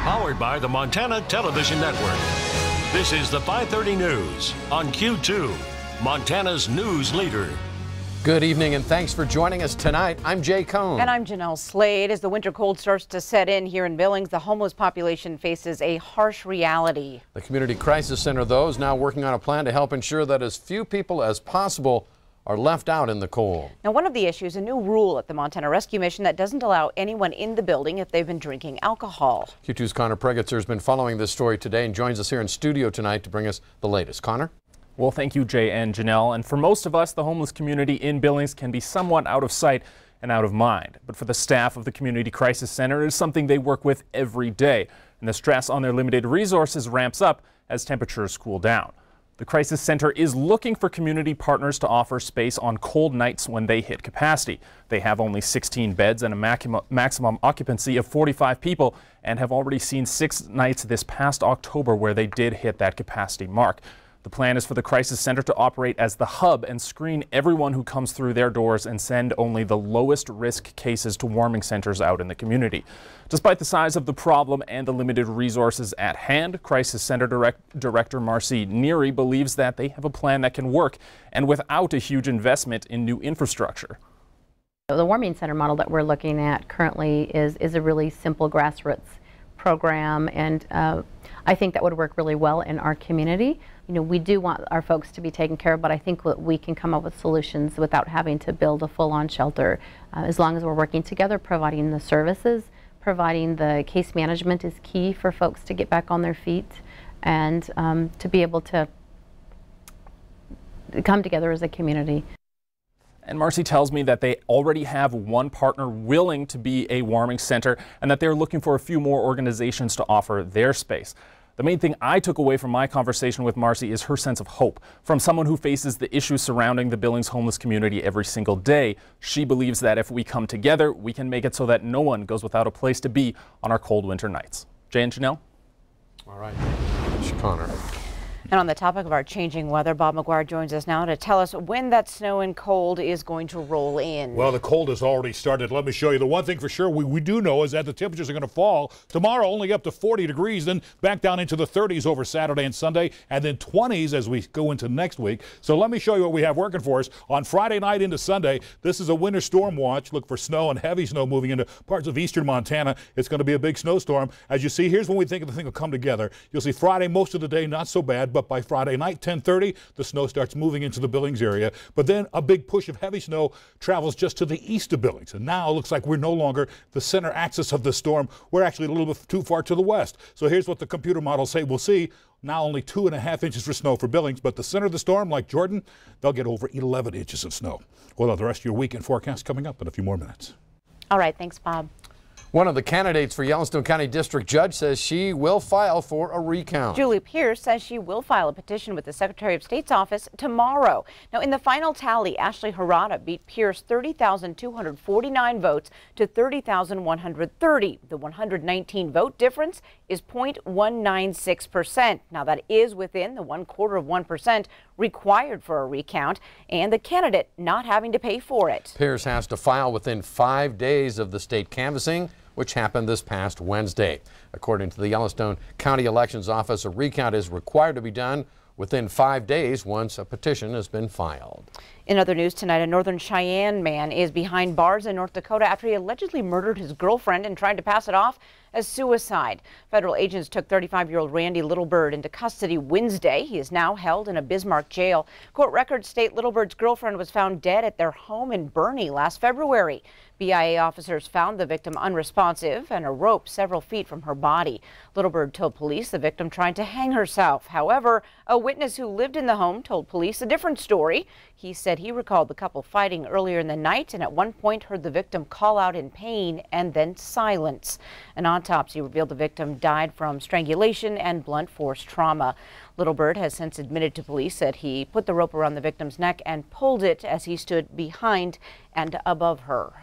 Powered by the Montana Television Network. This is the 5:30 News on Q2, Montana's news leader. Good evening and thanks for joining us tonight. I'm Jay Cohn. And I'm Jeanelle Slade. As the winter cold starts to set in here in Billings, the homeless population faces a harsh reality. The Community Crisis Center, though, is now working on a plan to help ensure that as few people as possible are left out in the cold. Now, one of the issues, a new rule at the Montana Rescue Mission that doesn't allow anyone in the building if they've been drinking alcohol. Q2's Connor Pregatzer has been following this story today and joins us here in studio tonight to bring us the latest. Connor? Well, thank you, Jay and Jeanelle. And for most of us, the homeless community in Billings can be somewhat out of sight and out of mind. But for the staff of the Community Crisis Center, it is something they work with every day. And the stress on their limited resources ramps up as temperatures cool down. The Crisis Center is looking for community partners to offer space on cold nights when they hit capacity. They have only 16 beds and a maximum occupancy of 45 people and have already seen 6 nights this past October where they did hit that capacity mark. The plan is for the Crisis Center to operate as the hub and screen everyone who comes through their doors and send only the lowest risk cases to warming centers out in the community. Despite the size of the problem and the limited resources at hand, Crisis Center Director Marcy Neary believes that they have a plan that can work and without a huge investment in new infrastructure. The warming center model that we're looking at currently is a really simple grassroots program, and I think that would work really well in our community. You know, we do want our folks to be taken care of, but I think that we can come up with solutions without having to build a full-on shelter. As long as we're working together, providing the services, providing the case management is key for folks to get back on their feet and to be able to come together as a community. And Marcy tells me that they already have one partner willing to be a warming center and that they're looking for a few more organizations to offer their space. The main thing I took away from my conversation with Marcy is her sense of hope. From someone who faces the issues surrounding the Billings homeless community every single day, she believes that if we come together, we can make it so that no one goes without a place to be on our cold winter nights. Jay and Jeanelle? All right. Connor. And on the topic of our changing weather, Bob McGuire joins us now to tell us when that snow and cold is going to roll in. Well, the cold has already started. Let me show you. The one thing for sure we do know is that the temperatures are going to fall tomorrow only up to 40 degrees, then back down into the 30s over Saturday and Sunday, and then 20s as we go into next week. So let me show you what we have working for us. On Friday night into Sunday, this is a winter storm watch. Look for snow and heavy snow moving into parts of eastern Montana. It's going to be a big snowstorm. As you see, here's when we think the thing will come together. You'll see Friday most of the day not so bad, but by Friday night, 10:30, the snow starts moving into the Billings area. But then a big push of heavy snow travels just to the east of Billings. And now it looks like we're no longer the center axis of the storm. We're actually a little bit too far to the west. So here's what the computer models say we'll see. Now only 2.5 inches for snow for Billings, but the center of the storm, like Jordan, they'll get over 11 inches of snow. Well, the rest of your weekend forecast coming up in a few more minutes. All right, thanks, Bob. One of the candidates for Yellowstone County District Judge says she will file for a recount. Julie Pierce says she will file a petition with the Secretary of State's office tomorrow. Now, in the final tally, Ashley Harada beat Pierce 30,249 votes to 30,130. The 119 vote difference is 0.196%. Now, that is within the 0.25% required for a recount, and the candidate not having to pay for it. Pierce has to file within 5 days of the state canvassing, which happened this past Wednesday. According to the Yellowstone County Elections Office, a recount is required to be done within 5 days once a petition has been filed. In other news tonight, a Northern Cheyenne man is behind bars in North Dakota after he allegedly murdered his girlfriend and tried to pass it off as suicide. Federal agents took 35-year-old Randy Littlebird into custody Wednesday. He is now held in a Bismarck jail. Court records state Littlebird's girlfriend was found dead at their home in Bernie last February. BIA officers found the victim unresponsive and a rope several feet from her body. Littlebird told police the victim tried to hang herself. However, a witness who lived in the home told police a different story. He said he recalled the couple fighting earlier in the night and at one point heard the victim call out in pain and then silence. An autopsy revealed the victim died from strangulation and blunt force trauma. Littlebird has since admitted to police that he put the rope around the victim's neck and pulled it as he stood behind and above her.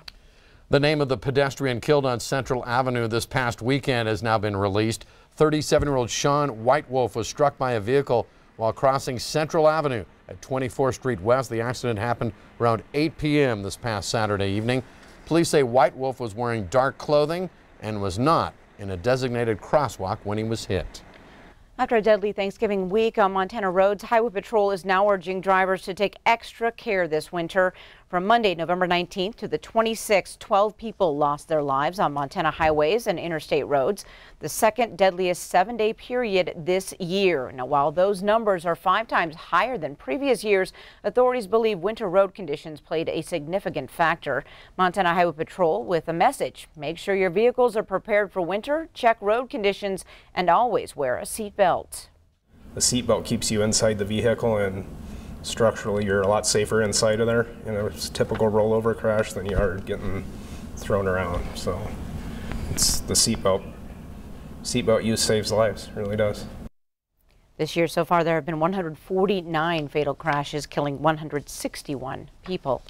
The name of the pedestrian killed on Central Avenue this past weekend has now been released. 37-year-old Sean Whitewolf was struck by a vehicle while crossing Central Avenue at 24th Street West. The accident happened around 8 p.m. this past Saturday evening. Police say Whitewolf was wearing dark clothing and was not in a designated crosswalk when he was hit. After a deadly Thanksgiving week on Montana roads, Highway Patrol is now urging drivers to take extra care this winter. From Monday, November 19th to the 26th, 12 people lost their lives on Montana highways and interstate roads, the second deadliest 7-day period this year. Now, while those numbers are 5 times higher than previous years, authorities believe winter road conditions played a significant factor. Montana Highway Patrol with a message: make sure your vehicles are prepared for winter, check road conditions, and always wear a seatbelt. The seatbelt keeps you inside the vehicle, and structurally you're a lot safer inside of there in a typical rollover crash than you are getting thrown around. So it's the seatbelt use saves lives, it really does. This year so far there have been 149 fatal crashes, killing 161 people.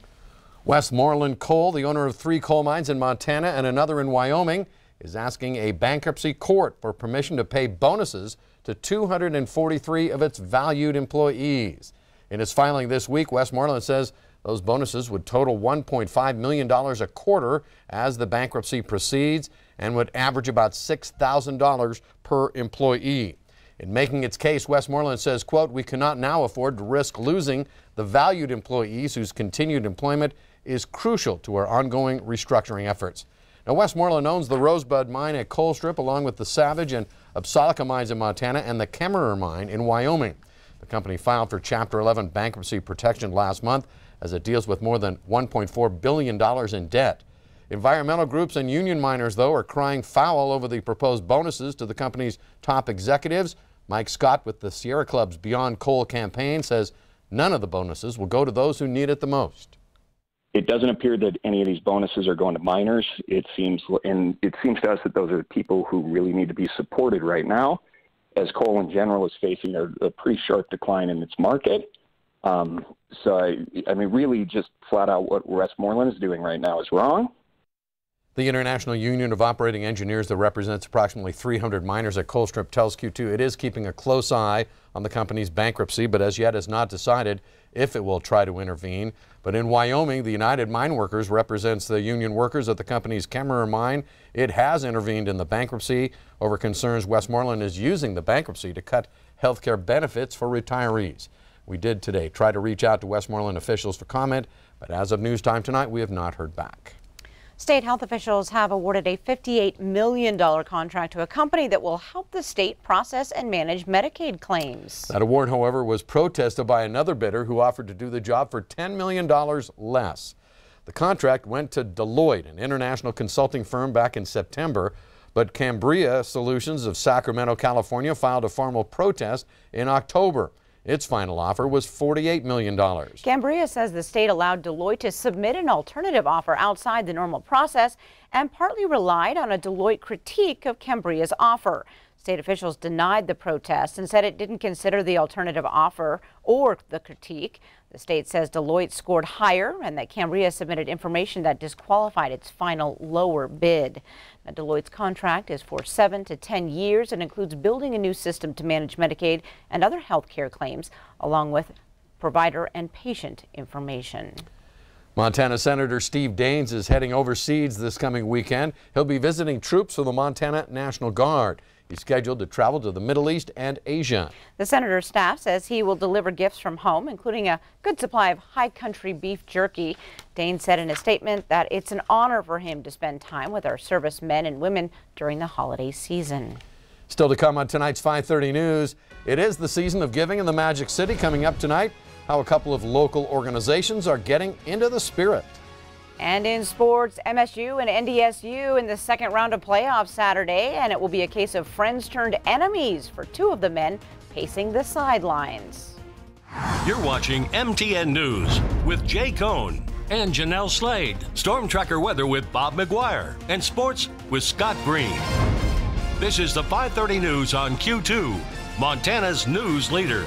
Westmoreland Coal, the owner of 3 coal mines in Montana and another in Wyoming, is asking a bankruptcy court for permission to pay bonuses to 243 of its valued employees. In its filing this week, Westmoreland says those bonuses would total $1.5 million a quarter as the bankruptcy proceeds and would average about $6,000 per employee. In making its case, Westmoreland says, quote, "We cannot now afford to risk losing the valued employees whose continued employment is crucial to our ongoing restructuring efforts." Now, Westmoreland owns the Rosebud Mine at Coalstrip, along with the Savage and Upsalica mines in Montana and the Kemmerer Mine in Wyoming. The company filed for Chapter 11 bankruptcy protection last month as it deals with more than $1.4 billion in debt. Environmental groups and union miners, though, are crying foul over the proposed bonuses to the company's top executives. Mike Scott with the Sierra Club's Beyond Coal campaign says none of the bonuses will go to those who need it the most. It doesn't appear that any of these bonuses are going to miners. It seems to us that those are the people who really need to be supported right now, as coal in general is facing a pretty sharp decline in its market. So, I mean, really just flat out what Westmoreland is doing right now is wrong. The International Union of Operating Engineers that represents approximately 300 miners at Coalstrip tells Q2 it is keeping a close eye on the company's bankruptcy, but as yet has not decided if it will try to intervene. But in Wyoming, the United Mine Workers represents the union workers at the company's Kemmerer mine. It has intervened in the bankruptcy over concerns Westmoreland is using the bankruptcy to cut health care benefits for retirees. We did today try to reach out to Westmoreland officials for comment, but as of news time tonight, we have not heard back. State health officials have awarded a $58 million contract to a company that will help the state process and manage Medicaid claims. That award, however, was protested by another bidder who offered to do the job for $10 million less. The contract went to Deloitte, an international consulting firm, back in September, but Cambria Solutions of Sacramento, California, filed a formal protest in October. Its final offer was $48 million. Cambria says the state allowed Deloitte to submit an alternative offer outside the normal process and partly relied on a Deloitte critique of Cambria's offer. State officials denied the protest and said it didn't consider the alternative offer or the critique. The state says Deloitte scored higher and that Cambria submitted information that disqualified its final lower bid. Now, Deloitte's contract is for 7 to 10 years and includes building a new system to manage Medicaid and other health care claims, along with provider and patient information. Montana Senator Steve Daines is heading overseas this coming weekend. He'll be visiting troops for the Montana National Guard. He's scheduled to travel to the Middle East and Asia. The senator's staff says he will deliver gifts from home, including a good supply of high country beef jerky. Daines said in a statement that it's an honor for him to spend time with our servicemen and women during the holiday season. Still to come on tonight's 5:30 News, it is the season of giving in the Magic City. Coming up tonight, how a couple of local organizations are getting into the spirit. And in sports, MSU and NDSU in the second round of playoffs Saturday, and it will be a case of friends turned enemies for 2 of the men pacing the sidelines. You're watching MTN News with Jay Cohn and Jeanelle Slade. Storm Tracker weather with Bob McGuire and sports with Scott Green. This is the 5:30 News on Q2, Montana's news leader.